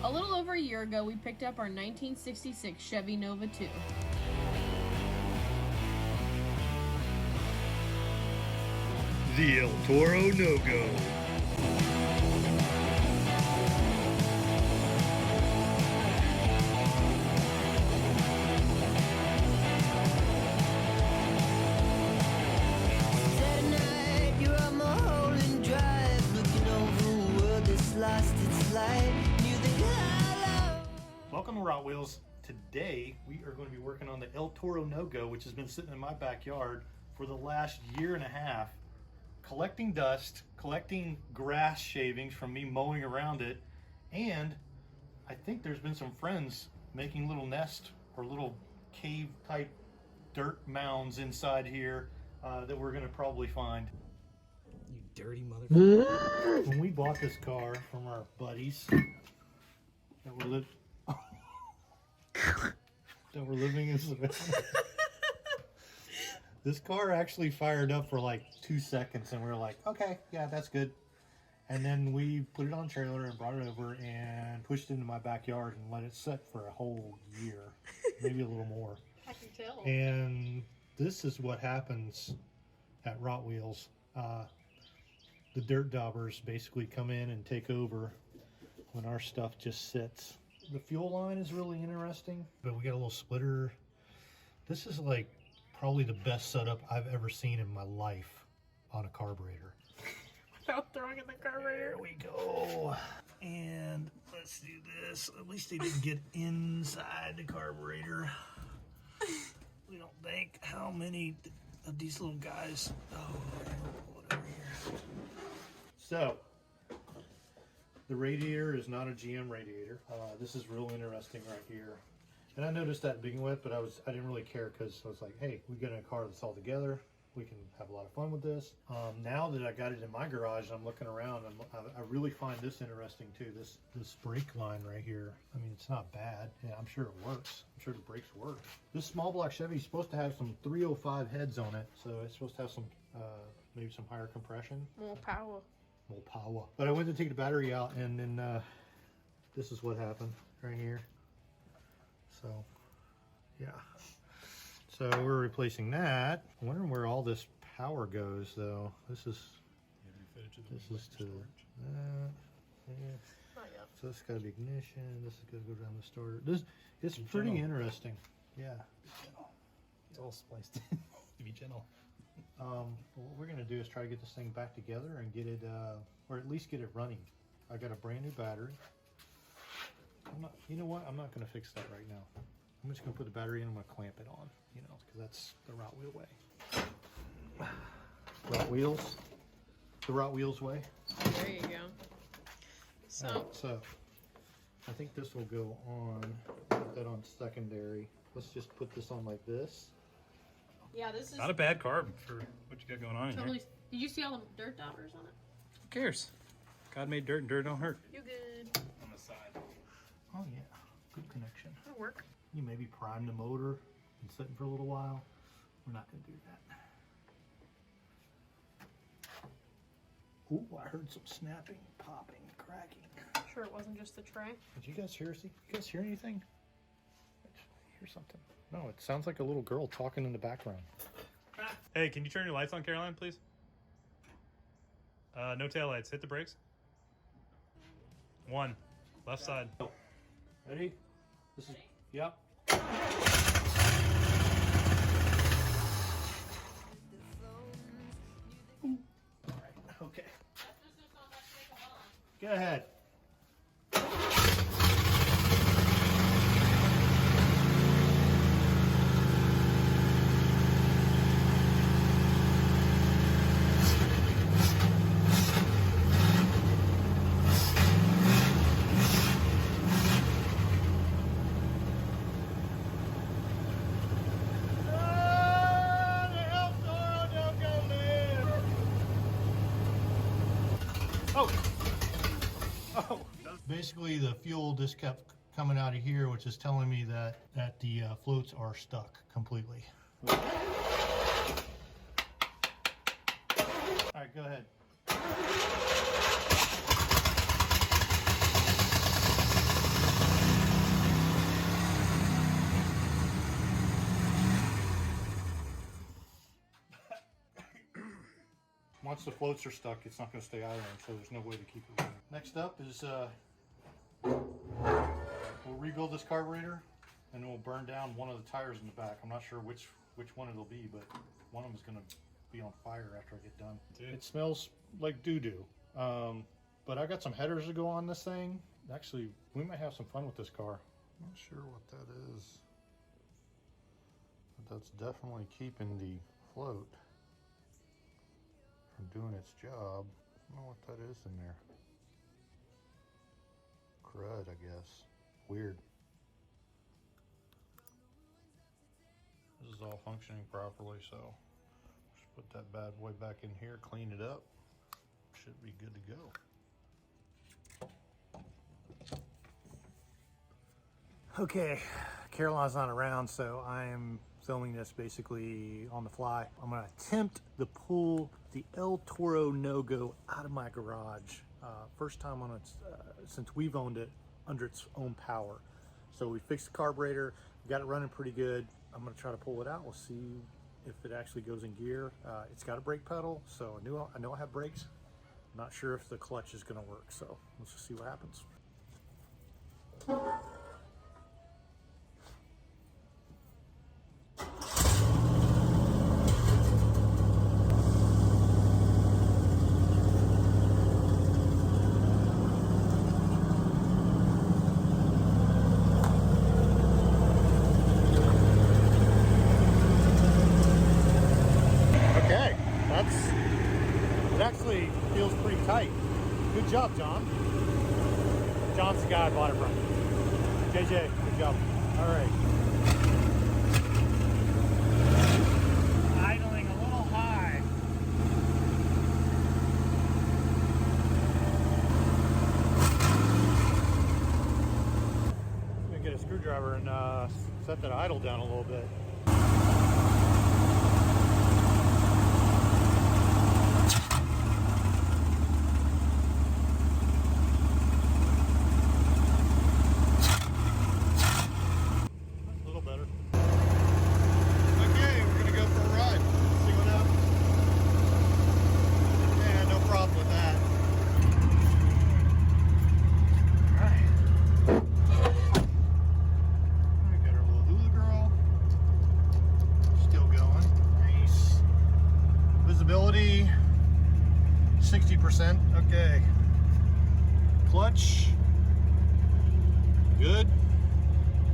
A little over a year ago, we picked up our 1966 Chevy Nova 2. The El Toro No-Go. Welcome to RotWheels. Today we are going to be working on the El Toro No-Go, which has been sitting in my backyard for the last year and a half, collecting dust, collecting grass shavings from me mowing around it, and I think there's been some friends making little nest or little cave type dirt mounds inside here that we're going to probably find. You dirty motherfucker. When we bought this car from our buddies that were living in Savannah, this car actually fired up for like 2 seconds, and we were like, okay, yeah, that's good. And then we put it on a trailer and brought it over and pushed it into my backyard and let it sit for a whole year, maybe a little more. I can tell. And this is what happens at RotWheels. The dirt daubers basically come in and take over when our stuff just sits. The fuel line is really interesting, but we got a little splitter. This is like probably the best setup I've ever seen in my life on a carburetor. Without throwing in the carburetor. There we go. And let's do this. At least they didn't get inside the carburetor. We don't think how many of these little guys. Oh, pull it over here. So, the radiator is not a GM radiator. This is real interesting right here. And I noticed that being wet, but I didn't really care because I was like, hey, we got a car that's all together. We can have a lot of fun with this. Now that I got it in my garage and I'm looking around, I really find this interesting too. This brake line right here. I mean, it's not bad. Yeah, I'm sure it works. I'm sure the brakes work. This small block Chevy is supposed to have some 305 heads on it, so it's supposed to have some maybe some higher compression. More power. More power. But I went to take the battery out, and then this is what happened right here. So, yeah. So we're replacing that. I'm wondering where all this power goes, though. This is to that. Yeah. So this got to be ignition. This is going to go down the starter. This it's pretty interesting. Yeah. It's all spliced in to be gentle. What we're going to do is try to get this thing back together and get it, or at least get it running. I got a brand new battery. You know what? I'm not going to fix that right now. I'm just going to put the battery in and I'm going to clamp it on, you know, because that's the RotWheel way. RotWheels. The RotWheels way. There you go. So I think this will go on, put that on secondary. Let's just put this on like this. Yeah, this is not a bad carb for what you got going on totally. in here. Did you see all the dirt daubers on it? Who cares? God made dirt and dirt don't hurt. You good? On the side. Oh yeah, good connection. It'll work. You maybe prime the motor and sit for a little while. We're not going to do that. Ooh, I heard some snapping, popping, cracking. Sure it wasn't just the tray? Did you guys hear? You guys hear anything? I hear something. No, it sounds like a little girl talking in the background. Hey, can you turn your lights on, Caroline, please? No tail lights. Hit the brakes. 1. Left side. Ready? This is, yep. Alright, okay. Go ahead. Basically, the fuel just kept coming out of here, which is telling me that the floats are stuck completely. All right, go ahead. once the floats are stuck, it's not going to stay idling, so there's no way to keep it running. Next up is we'll rebuild this carburetor, and then we'll burn down one of the tires in the back. I'm not sure which one it'll be, but one of them is going to be on fire after I get done. It smells like doo-doo, but I got some headers to go on this thing. Actually, we might have some fun with this car. Not sure what that is, but that's definitely keeping the float from doing its job. I don't know what that is in there. Crud, I guess. Weird. This is all functioning properly, so just put that bad boy back in here, clean it up. Should be good to go. Okay, Caroline's not around, so I am filming this basically on the fly. I'm gonna attempt to pull the TORO NOGO out of my garage. First time on it since we've owned it under its own power. So we fixed the carburetor, we got it running pretty good. I'm gonna try to pull it out. We'll see if it actually goes in gear. It's got a brake pedal, so I know I have brakes. I'm not sure if the clutch is gonna work, so let's just see what happens. It actually feels pretty tight. Good job, John. John's the guy I bought it from. JJ, good job. All right. Idling a little high. I'm gonna get a screwdriver and set that idle down a little bit. Visibility 60%. Okay. Clutch good.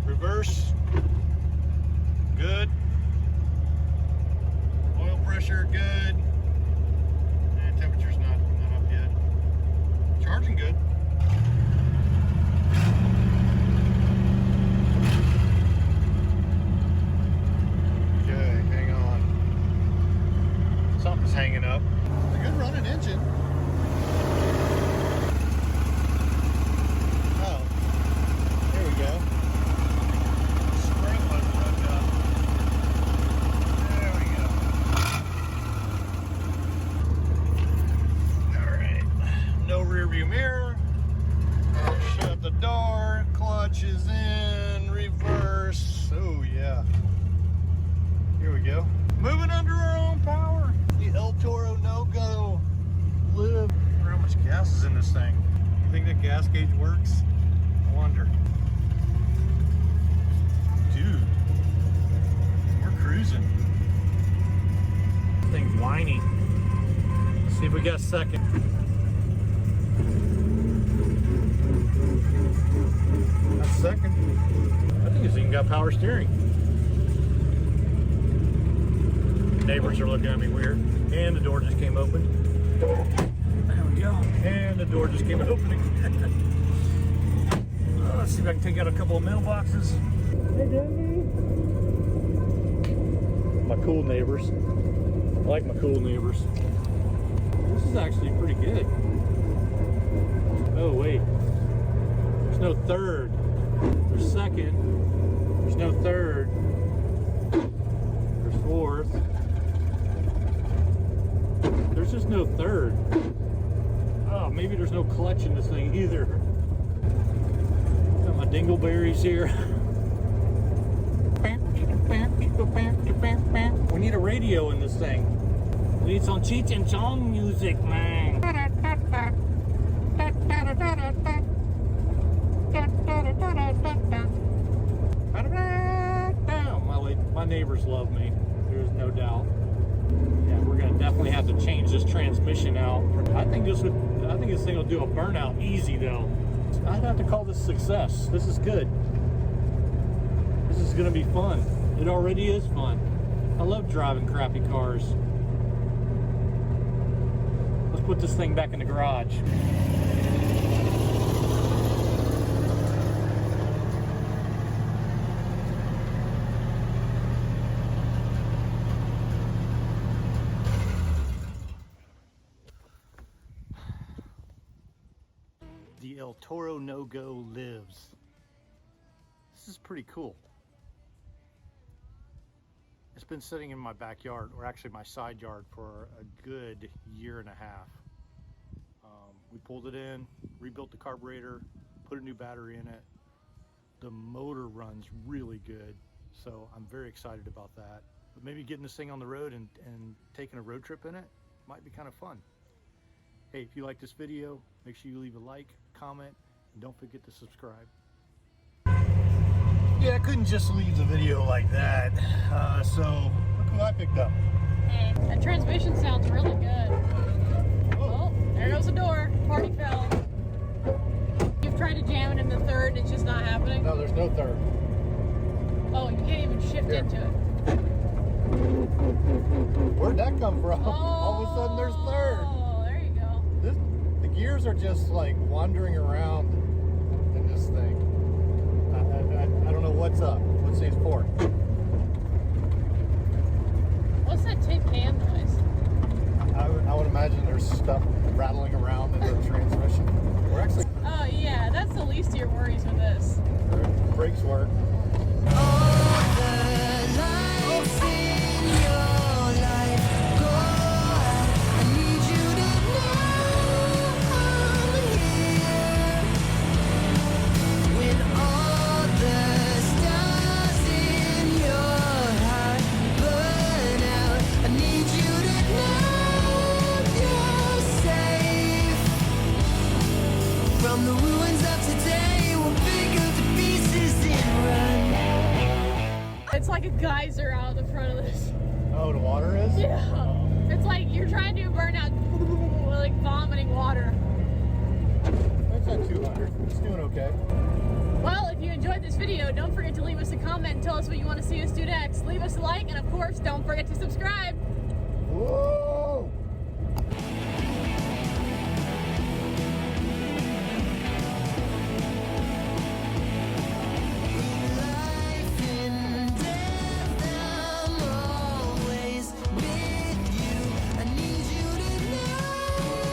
Reverse good. Oil pressure good. And temperature's not up yet. Charging good. Okay, hang on. Something's hanging up. It's a good running engine. Oh, there we go. Spring wasn't hooked up. There we go. Alright. No rear view mirror. Shut the door. Clutch is in. Reverse. Oh yeah. Here we go. Moving under our own power. The TORO NOGO live. I wonder how much gas is in this thing. You think that gas gauge works? I wonder. Dude, we're cruising. This thing's whiny. Let's see if we got a second. That's second. I think it's even got power steering. Neighbors are looking at me weird. And the door just came open. There we go. And the door just came open again. Let's see if I can take out a couple of mailboxes. Hey, Dandy. My cool neighbors. I like my cool neighbors. This is actually pretty good. Oh, wait. There's no third. There's second. There's no third. There's fourth. There's just no third. Oh, maybe there's no clutch in this thing either. Got my dingleberries here. We need a radio in this thing. We need some Cheech and Chong music, man. My neighbors love me. There's no doubt. Yeah, we're gonna definitely have to change this transmission out. I think this thing will do a burnout easy though. I'd have to call this success. This is good. This is gonna be fun. It already is fun. I love driving crappy cars. Let's put this thing back in the garage. The TORO NOGO lives. This is pretty cool. It's been sitting in my backyard, or actually my side yard, for a good year and a half. We pulled it in, rebuilt the carburetor, put a new battery in it. The motor runs really good, so I'm very excited about that. But maybe getting this thing on the road and taking a road trip in it might be kind of fun. Hey, if you like this video, make sure you leave a like, comment, and don't forget to subscribe. Yeah, I couldn't just leave the video like that. So look who I picked up. Hey, that transmission sounds really good. Oh, there goes the door. Party fell. You've tried to jam it in the third, it's just not happening? No, there's no third. Oh, you can't even shift into it. Where'd that come from? Oh, All of a sudden there's third. Oh, there you go. The gears are just like wandering around in this thing. I don't know what's up. Let's see, it's fourth. What's that tin can noise? I would imagine there's stuff rattling around in the transmission. We're actually... Oh yeah, that's the least of your worries with this. Brakes work. From the ruins of today, we'll pick up the pieces and run. It's like a geyser out the front of this. Oh, the water is? Yeah. It's like you're trying to do burnout, like vomiting water. That's at 200. It's doing okay. Well, if you enjoyed this video, don't forget to leave us a comment and tell us what you want to see us do next. Leave us a like, and of course, don't forget to subscribe. Whoa!